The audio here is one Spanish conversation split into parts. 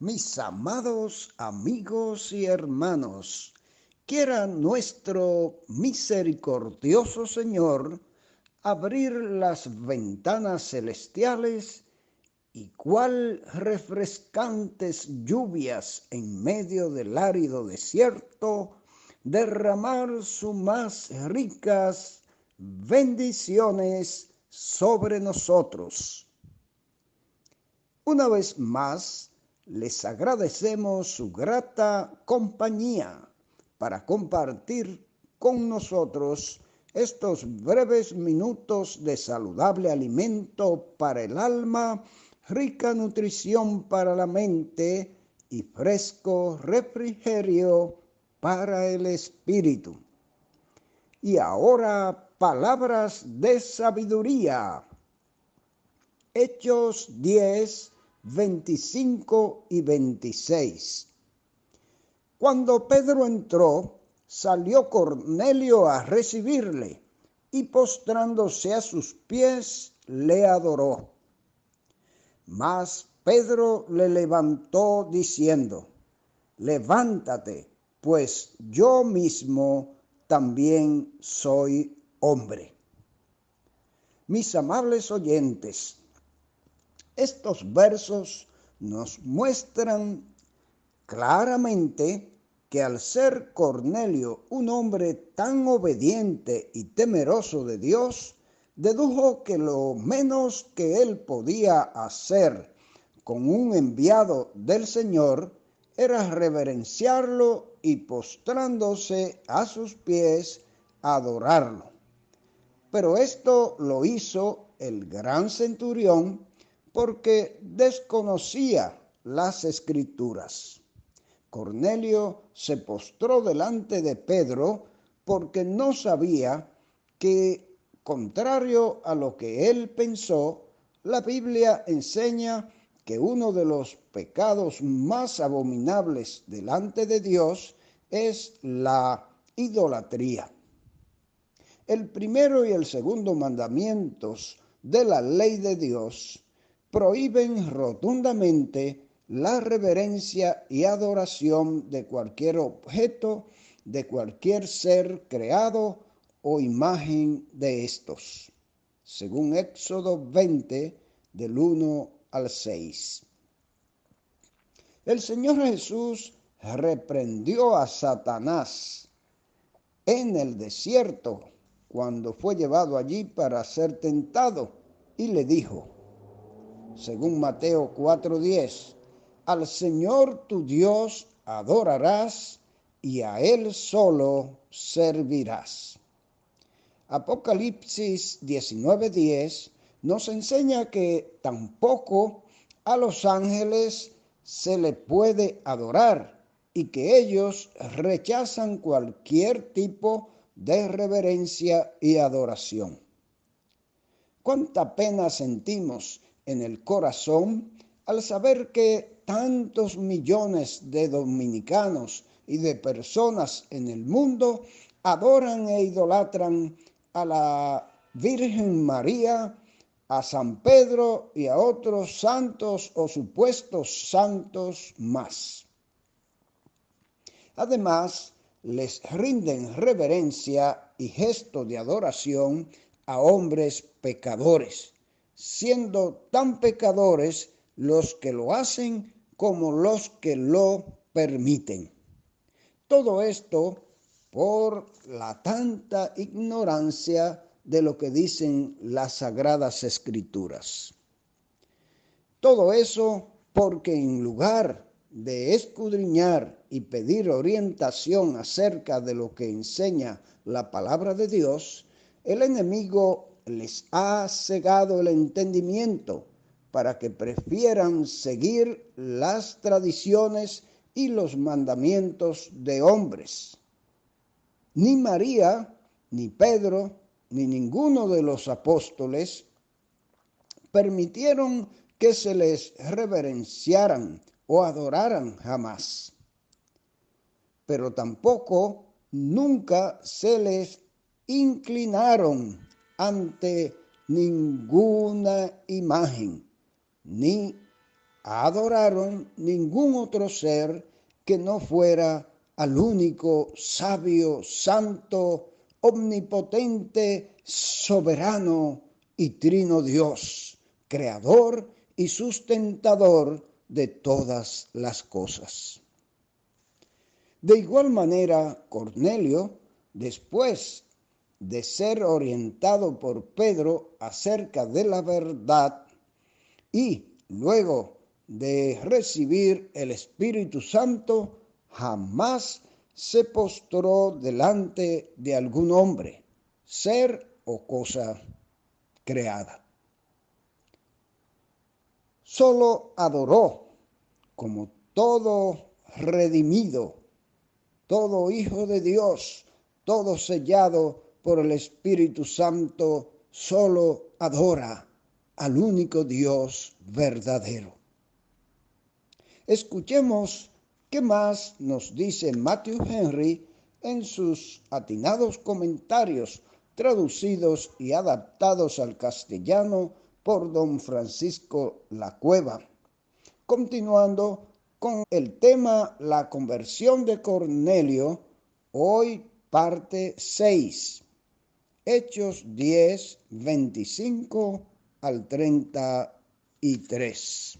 Mis amados amigos y hermanos, quiera nuestro misericordioso Señor abrir las ventanas celestiales y cual refrescantes lluvias en medio del árido desierto, derramar sus más ricas bendiciones sobre nosotros. Una vez más, les agradecemos su grata compañía para compartir con nosotros estos breves minutos de saludable alimento para el alma, rica nutrición para la mente y fresco refrigerio para el espíritu. Y ahora, palabras de sabiduría. Hechos 10, 25 y 26. Cuando Pedro entró, salió Cornelio a recibirle y postrándose a sus pies, le adoró. Mas Pedro le levantó diciendo: levántate, pues yo mismo también soy hombre. Mis amables oyentes, estos versos nos muestran claramente que al ser Cornelio un hombre tan obediente y temeroso de Dios, dedujo que lo menos que él podía hacer con un enviado del Señor era reverenciarlo y postrándose a sus pies, adorarlo. Pero esto lo hizo el gran centurión porque desconocía las Escrituras. Cornelio se postró delante de Pedro porque no sabía que, contrario a lo que él pensó, la Biblia enseña que uno de los pecados más abominables delante de Dios es la idolatría. El primero y el segundo mandamientos de la ley de Dios prohíben rotundamente la reverencia y adoración de cualquier objeto, de cualquier ser creado o imagen de estos, según Éxodo 20, del 1 al 6. El Señor Jesús reprendió a Satanás en el desierto cuando fue llevado allí para ser tentado y le dijo, según Mateo 4:10, al Señor tu Dios adorarás y a Él solo servirás. Apocalipsis 19:10 nos enseña que tampoco a los ángeles se le puede adorar y que ellos rechazan cualquier tipo de reverencia y adoración. Cuánta pena sentimos en el corazón al saber que tantos millones de dominicanos y de personas en el mundo adoran e idolatran a la Virgen María, a San Pedro y a otros santos o supuestos santos más. Además, les rinden reverencia y gesto de adoración a hombres pecadores, siendo tan pecadores los que lo hacen como los que lo permiten. Todo esto por la tanta ignorancia de lo que dicen las Sagradas Escrituras. Todo eso porque en lugar de escudriñar y pedir orientación acerca de lo que enseña la palabra de Dios, el enemigo les ha cegado el entendimiento para que prefieran seguir las tradiciones y los mandamientos de hombres. Ni María, ni Pedro, ni ninguno de los apóstoles permitieron que se les reverenciaran o adoraran jamás. Pero tampoco nunca se les inclinaron ante ninguna imagen, ni adoraron ningún otro ser que no fuera al único, sabio, santo, omnipotente, soberano y trino Dios, creador y sustentador de todas las cosas. De igual manera, Cornelio, después de ser orientado por Pedro acerca de la verdad y luego de recibir el Espíritu Santo, jamás se postró delante de algún hombre, ser o cosa creada. Solo adoró como todo redimido, todo hijo de Dios, todo sellado por el Espíritu Santo, solo adora al único Dios verdadero. Escuchemos qué más nos dice Matthew Henry en sus atinados comentarios traducidos y adaptados al castellano por don Francisco Lacueva. Continuando con el tema La conversión de Cornelio, hoy parte 6, Hechos 10, 25 al 33.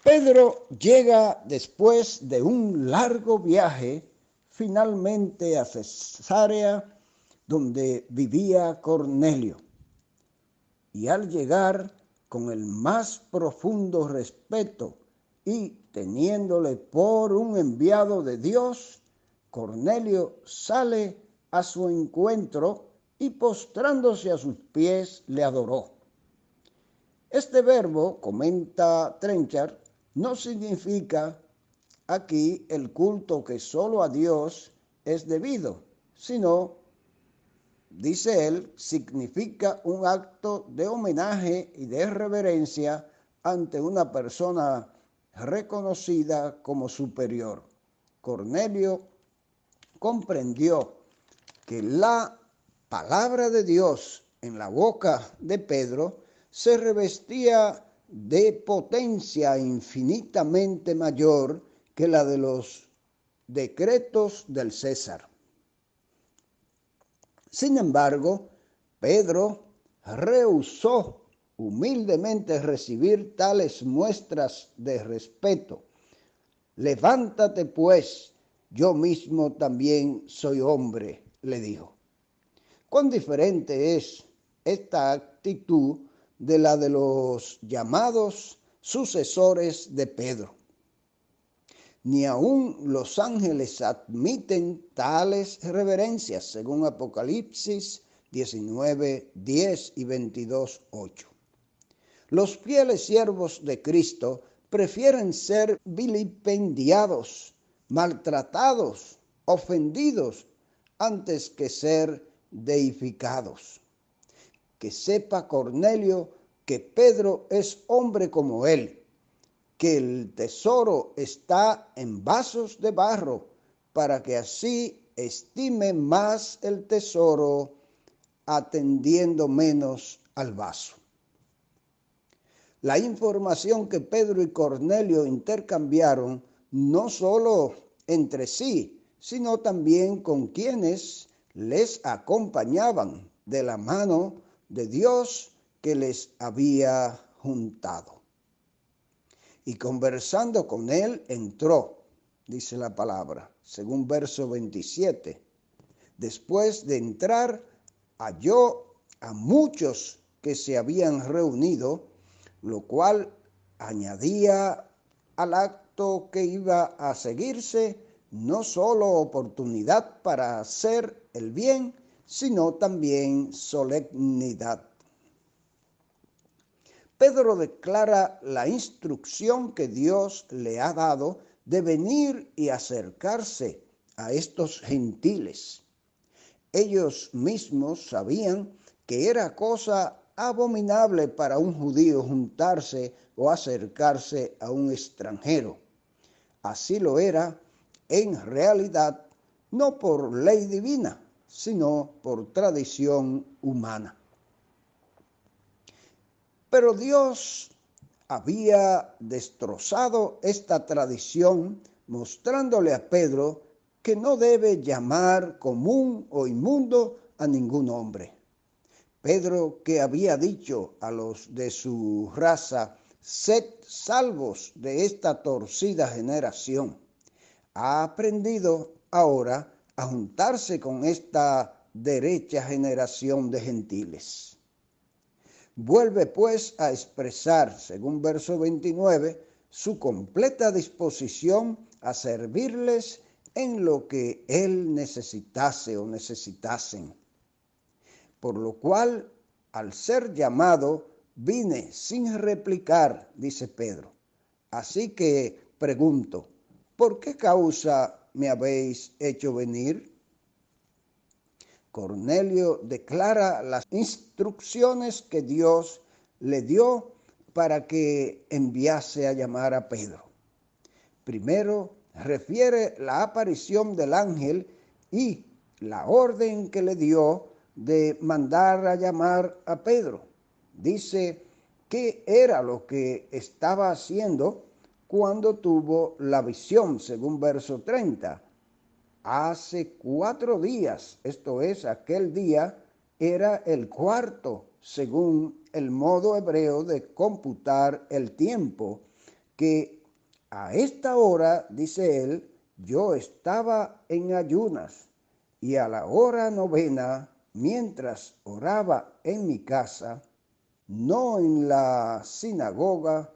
Pedro llega después de un largo viaje finalmente a Cesarea, donde vivía Cornelio. Y al llegar con el más profundo respeto y teniéndole por un enviado de Dios, Cornelio sale a su encuentro y postrándose a sus pies le adoró. Este verbo, comenta Trenchard, no significa aquí el culto que solo a Dios es debido, sino, dice él, significa un acto de homenaje y de reverencia ante una persona reconocida como superior. Cornelio comprendió que la palabra de Dios en la boca de Pedro se revestía de potencia infinitamente mayor que la de los decretos del César. Sin embargo, Pedro rehusó humildemente recibir tales muestras de respeto. Levántate pues, yo mismo también soy hombre, le dijo. Cuán diferente es esta actitud de la de los llamados sucesores de Pedro. Ni aun los ángeles admiten tales reverencias, según Apocalipsis 19, 10 y 22, 8. Los fieles siervos de Cristo prefieren ser vilipendiados, maltratados, ofendidos, antes que ser deificados. Que sepa Cornelio que Pedro es hombre como él, que el tesoro está en vasos de barro, para que así estime más el tesoro, atendiendo menos al vaso. La información que Pedro y Cornelio intercambiaron no solo entre sí, sino también con quienes les acompañaban de la mano de Dios que les había juntado. Y conversando con él entró, dice la palabra, según verso 27. Después de entrar, halló a muchos que se habían reunido, lo cual añadía al acto que iba a seguirse no solo oportunidad para hacer el bien, sino también solemnidad. Pedro declara la instrucción que Dios le ha dado de venir y acercarse a estos gentiles. Ellos mismos sabían que era cosa abominable para un judío juntarse o acercarse a un extranjero. Así lo era en realidad, no por ley divina, sino por tradición humana. Pero Dios había destrozado esta tradición, mostrándole a Pedro que no debe llamar común o inmundo a ningún hombre. Pedro, que había dicho a los de su raza: sed salvos de esta torcida generación, ha aprendido ahora a juntarse con esta derecha generación de gentiles. Vuelve pues a expresar, según verso 29, su completa disposición a servirles en lo que él necesitase o necesitasen. Por lo cual, al ser llamado, vine sin replicar, dice Pedro. Así que pregunto, ¿por qué causa me habéis hecho venir? Cornelio declara las instrucciones que Dios le dio para que enviase a llamar a Pedro. Primero, refiere la aparición del ángel y la orden que le dio de mandar a llamar a Pedro. Dice qué era lo que estaba haciendo cuando tuvo la visión, según verso 30. Hace 4 días, esto es, aquel día era el cuarto, según el modo hebreo de computar el tiempo, que a esta hora, dice él, yo estaba en ayunas, y a la hora 9, mientras oraba en mi casa, no en la sinagoga,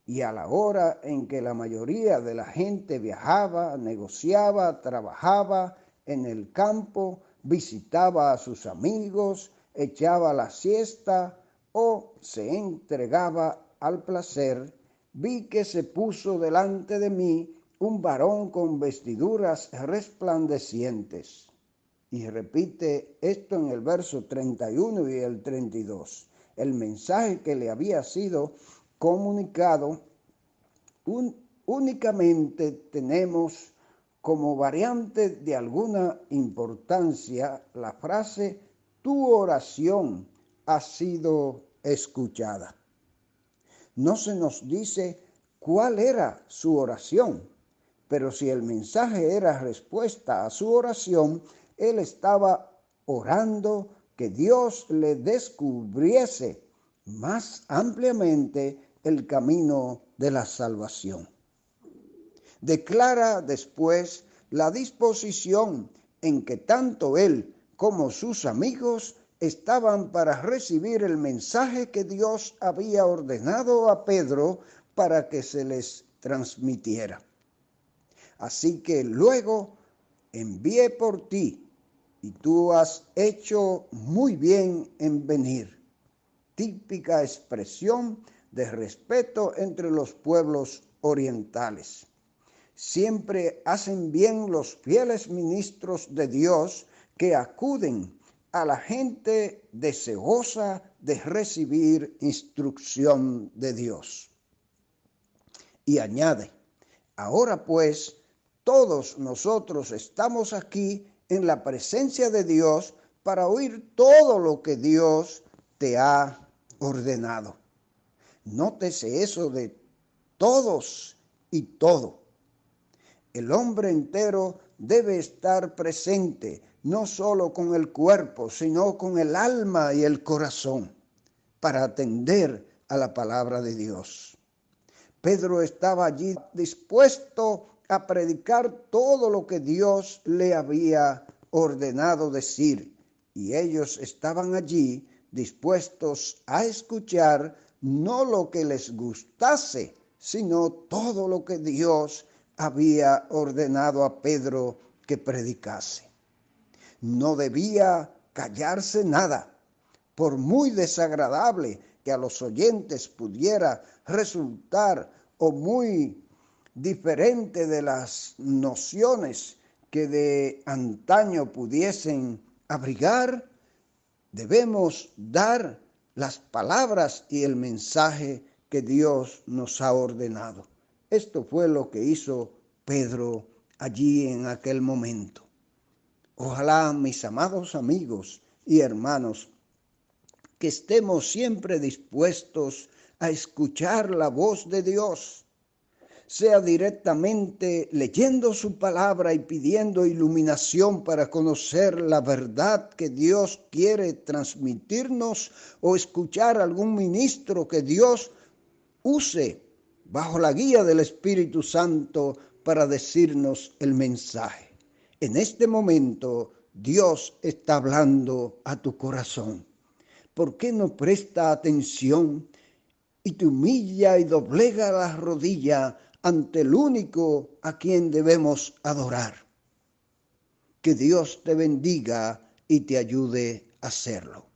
y a la hora en que la mayoría de la gente viajaba, negociaba, trabajaba en el campo, visitaba a sus amigos, echaba la siesta o se entregaba al placer, vi que se puso delante de mí un varón con vestiduras resplandecientes. Y repite esto en el verso 31 y el 32. El mensaje que le había sido comunicado, únicamente tenemos como variante de alguna importancia la frase: tu oración ha sido escuchada. No se nos dice cuál era su oración, pero si el mensaje era respuesta a su oración, él estaba orando que Dios le descubriese más ampliamente el camino de la salvación. Declara después la disposición en que tanto él como sus amigos estaban para recibir el mensaje que Dios había ordenado a Pedro para que se les transmitiera. Así que luego envié por ti, y tú has hecho muy bien en venir. Típica expresión de respeto entre los pueblos orientales. Siempre hacen bien los fieles ministros de Dios que acuden a la gente deseosa de recibir instrucción de Dios. Y añade: ahora pues, todos nosotros estamos aquí en la presencia de Dios para oír todo lo que Dios te ha ordenado. Nótese eso de todos y todo. El hombre entero debe estar presente, no solo con el cuerpo, sino con el alma y el corazón, para atender a la palabra de Dios. Pedro estaba allí dispuesto a predicar todo lo que Dios le había ordenado decir, y ellos estaban allí dispuestos a escuchar no lo que les gustase, sino todo lo que Dios había ordenado a Pedro que predicase. No debía callarse nada, por muy desagradable que a los oyentes pudiera resultar o muy diferente de las nociones que de antaño pudiesen abrigar. Debemos dar las palabras y el mensaje que Dios nos ha ordenado. Esto fue lo que hizo Pedro allí en aquel momento. Ojalá, mis amados amigos y hermanos, que estemos siempre dispuestos a escuchar la voz de Dios, sea directamente leyendo su palabra y pidiendo iluminación para conocer la verdad que Dios quiere transmitirnos, o escuchar a algún ministro que Dios use bajo la guía del Espíritu Santo para decirnos el mensaje. En este momento Dios está hablando a tu corazón. ¿Por qué no presta atención y te humilla y doblega la rodilla ante el único a quien debemos adorar? Que Dios te bendiga y te ayude a hacerlo.